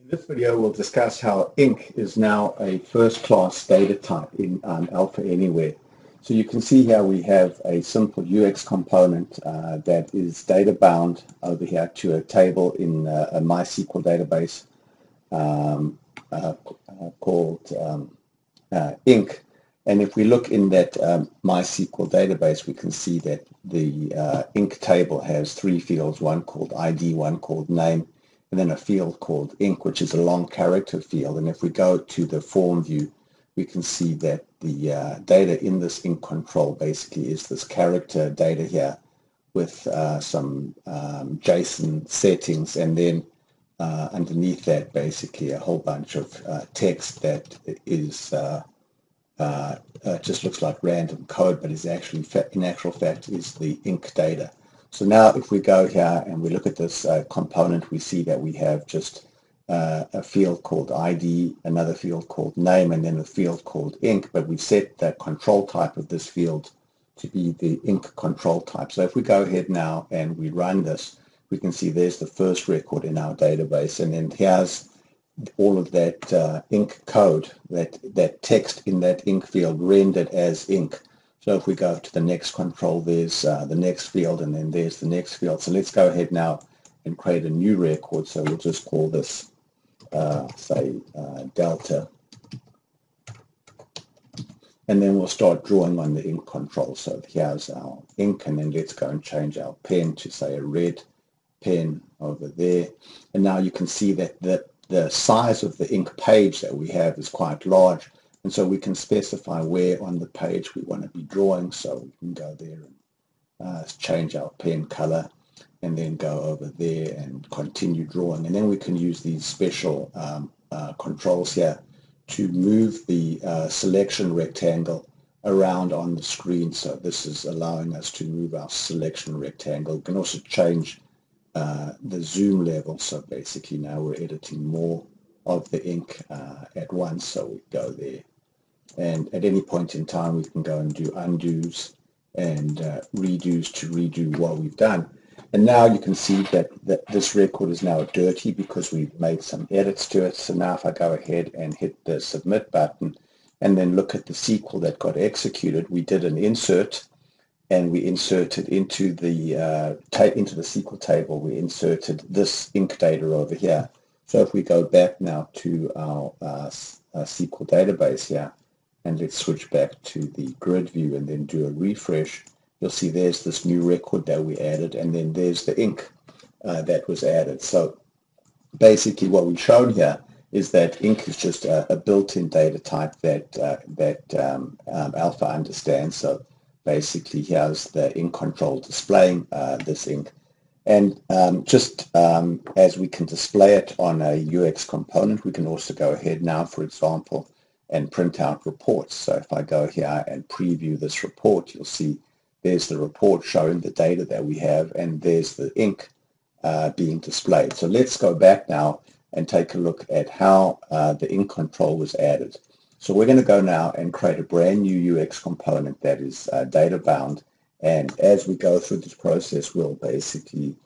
In this video, we'll discuss how ink is now a first-class data type in Alpha Anywhere. So you can see here we have a simple UX component that is data bound over here to a table in a MySQL database called ink. And if we look in that MySQL database, we can see that the ink table has three fields, one called ID, one called name, and then a field called ink, which is a long character field. And if we go to the form view, we can see that the data in this ink control basically is this character data here with some JSON settings, and then underneath that basically a whole bunch of text that is just looks like random code, but is actually, in actual fact, is the ink data. So now if we go here and we look at this component, we see that we have just a field called ID, another field called name, and then a field called ink, but we set the control type of this field to be the ink control type. So if we go ahead now and we run this, we can see there's the first record in our database, and then here's all of that ink code, that text in that ink field rendered as ink. So if we go to the next control, there's the next field, and then there's the next field. So let's go ahead now and create a new record. So we'll just call this, say, Delta. And then we'll start drawing on the ink control. So here's our ink, and then let's go and change our pen to, say, a red pen over there. And now you can see that the size of the ink page that we have is quite large. And so we can specify where on the page we want to be drawing. So we can go there and change our pen color, and then go over there and continue drawing. And then we can use these special controls here to move the selection rectangle around on the screen. So this is allowing us to move our selection rectangle. We can also change the zoom level. So basically now we're editing more of the ink at once. So we go there. And at any point in time, we can go and do undos and redos to redo what we've done. And now you can see that this record is now dirty because we've made some edits to it. So now if I go ahead and hit the submit button and then look at the SQL that got executed, we did an insert, and we inserted into the SQL table, we inserted this ink data over here. So if we go back now to our SQL database here, and let's switch back to the grid view and then do a refresh, you'll see there's this new record that we added, and then there's the ink that was added. So basically what we've shown here is that ink is just a built-in data type that Alpha understands. So basically here's the ink control displaying this ink. And just as we can display it on a UX component, we can also go ahead now, for example, and print out reports. So if I go here and preview this report, you'll see there's the report showing the data that we have, and there's the ink being displayed. So let's go back now and take a look at how the ink control was added. So we're going to go now and create a brand new UX component that is data bound. And as we go through this process, we'll basically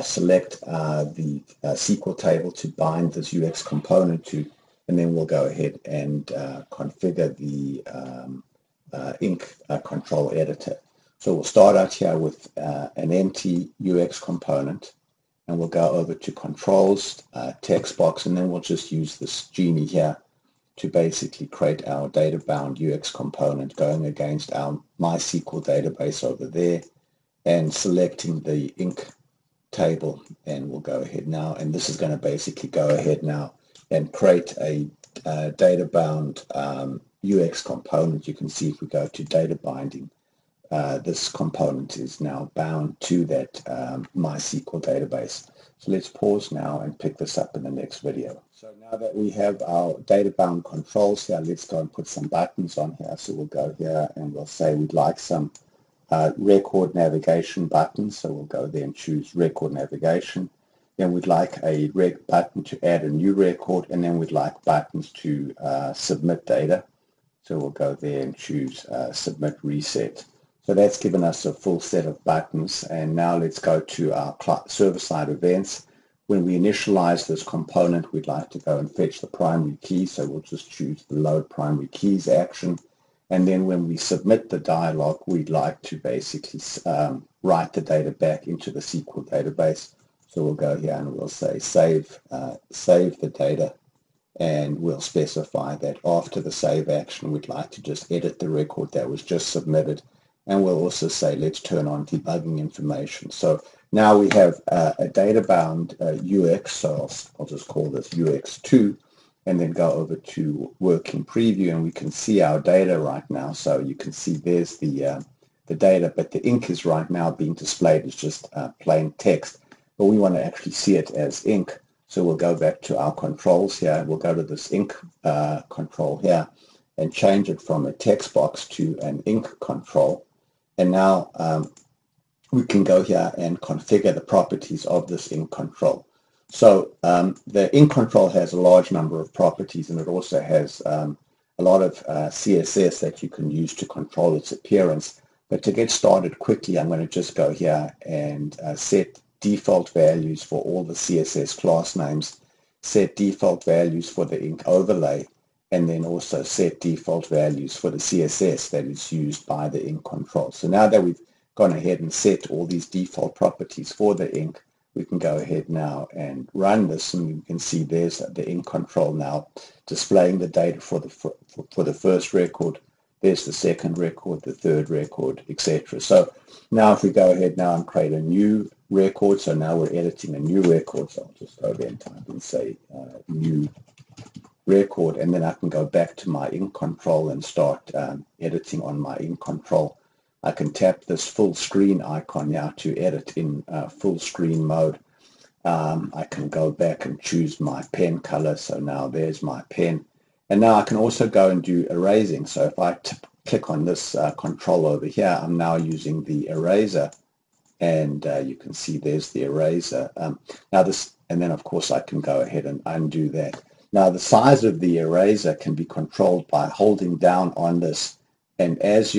select the SQL table to bind this UX component to, and then we'll go ahead and configure the ink control editor. So we'll start out here with an empty UX component, and we'll go over to controls, text box, and then we'll just use this genie here to basically create our data bound UX component going against our MySQL database over there, and selecting the ink table. And we'll go ahead now, and this is going to basically go ahead now and create a data bound UX component. You can see if we go to data binding, this component is now bound to that MySQL database. So let's pause now and pick this up in the next video. So now that we have our data bound controls here, let's go and put some buttons on here. So we'll go here and we'll say we'd like some record navigation buttons. So we'll go there and choose record navigation. Then we'd like a button to add a new record, and then we'd like buttons to submit data. So we'll go there and choose submit reset. So that's given us a full set of buttons. And now let's go to our server-side events, when we initialize this component, we'd like to go and fetch the primary key, so we'll just choose the load primary keys action. And then when we submit the dialog, we'd like to basically write the data back into the SQL database. So we'll go here and we'll say save the data, and we'll specify that after the save action, we'd like to just edit the record that was just submitted. And we'll also say, let's turn on debugging information. So now we have a data-bound UX, so I'll just call this UX2, and then go over to working preview, and we can see our data right now. So you can see there's the data, but the ink is right now being displayed as just plain text. But we want to actually see it as ink. So we'll go back to our controls here. We'll go to this ink control here and change it from a text box to an ink control. And now we can go here and configure the properties of this ink control. So the ink control has a large number of properties, and it also has a lot of CSS that you can use to control its appearance. But to get started quickly, I'm going to just go here and set default values for all the CSS class names, set default values for the ink overlay, and then also set default values for the CSS that is used by the ink control. So now that we've gone ahead and set all these default properties for the ink, we can go ahead now and run this, and you can see there's the ink control now displaying the data for the first record. There's the second record, the third record, etc. So now if we go ahead now and create a new record, so now we're editing a new record, so I'll just go there and type and say new record, and then I can go back to my ink control and start editing on my ink control. I can tap this full screen icon now to edit in full screen mode. I can go back and choose my pen color, so now there's my pen. And now I can also go and do erasing. So if I click on this control over here, I'm now using the eraser, and you can see there's the eraser. Now this, and then of course I can go ahead and undo that. Now the size of the eraser can be controlled by holding down on this, and as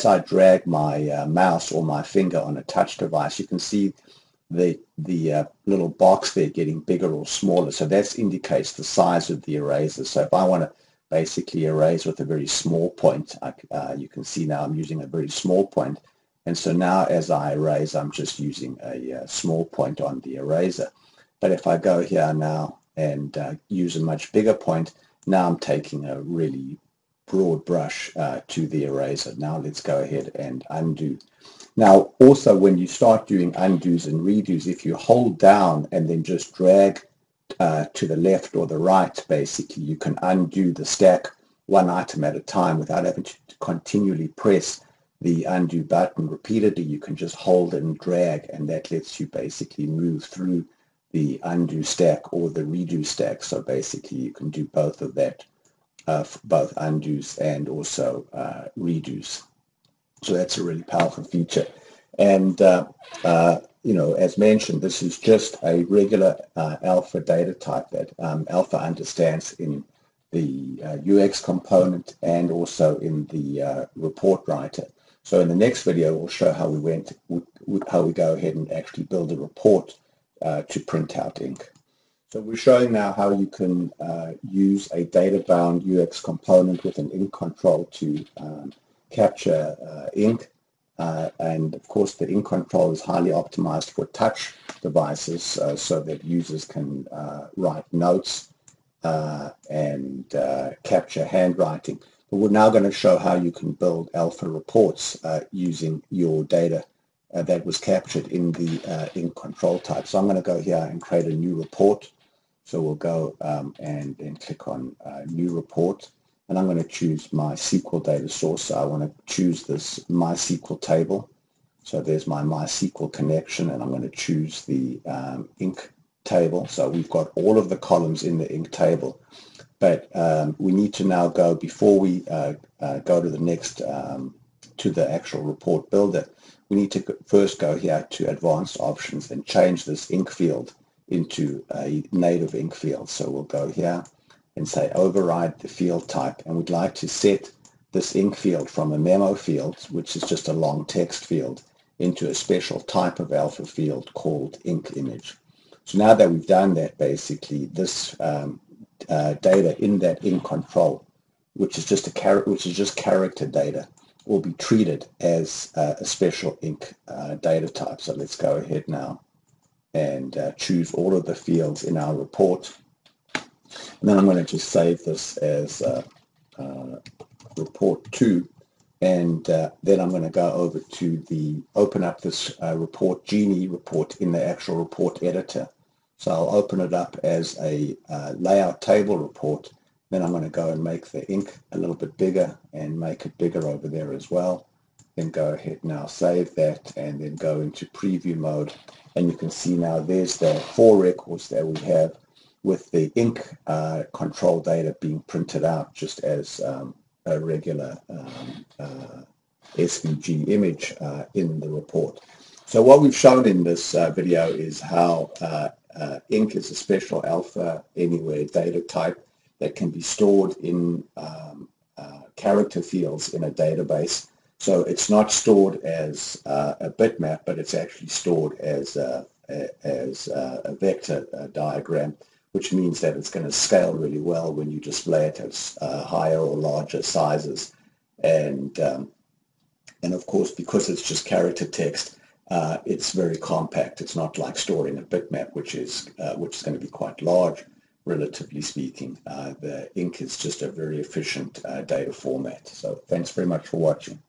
I drag my mouse or my finger on a touch device, you can see the little box there getting bigger or smaller. So that indicates the size of the eraser. So if I want to basically erase with a very small point, you can see now I'm using a very small point. And so now as I erase, I'm just using a small point on the eraser. But if I go here now and use a much bigger point, now I'm taking a really broad brush to the eraser. Now let's go ahead and undo. Now also when you start doing undos and redos, if you hold down and then just drag to the left or the right, basically you can undo the stack one item at a time without having to continually press the undo button repeatedly. You can just hold and drag, and that lets you basically move through the undo stack or the redo stack. So basically you can do both of that, both undos and also redos. So that's a really powerful feature. And you know, as mentioned, this is just a regular alpha data type that alpha understands in the UX component and also in the report writer. So in the next video, we'll show how we go ahead and actually build a report to print out ink. So we're showing now how you can use a data-bound UX component with an ink control to capture ink. And of course, the ink control is highly optimized for touch devices so that users can write notes and capture handwriting. But we're now going to show how you can build alpha reports using your data that was captured in the ink control type. So I'm going to go here and create a new report. So we'll go and then click on new report. And I'm going to choose my SQL data source. So I want to choose this MySQL table. So there's my MySQL connection, and I'm going to choose the ink table. So we've got all of the columns in the ink table. But we need to now go, before we go to the next, to the actual report builder, we need to first go here to advanced options and change this ink field into a native ink field. So we'll go here and say override the field type, and we'd like to set this ink field from a memo field, which is just a long text field, into a special type of alpha field called ink image. So now that we've done that, basically this data in that ink control, which is just character data, will be treated as a special ink data type. So let's go ahead now and choose all of the fields in our report. And then I'm going to just save this as report 2. And then I'm going to go over to open up this report, Genie report, in the actual report editor. So I'll open it up as a layout table report. Then I'm going to go and make the ink a little bit bigger and make it bigger over there as well. Then go ahead now, save that, and then go into preview mode. And you can see now there's the 4 records that we have with the ink control data being printed out just as a regular SVG image in the report. So what we've shown in this video is how ink is a special alpha anywhere data type that can be stored in character fields in a database. So it's not stored as a bitmap, but it's actually stored as a vector diagram, which means that it's going to scale really well when you display it as higher or larger sizes. And of course, because it's just character text, it's very compact. It's not like storing a bitmap, which is going to be quite large, relatively speaking. The ink is just a very efficient data format. So thanks very much for watching.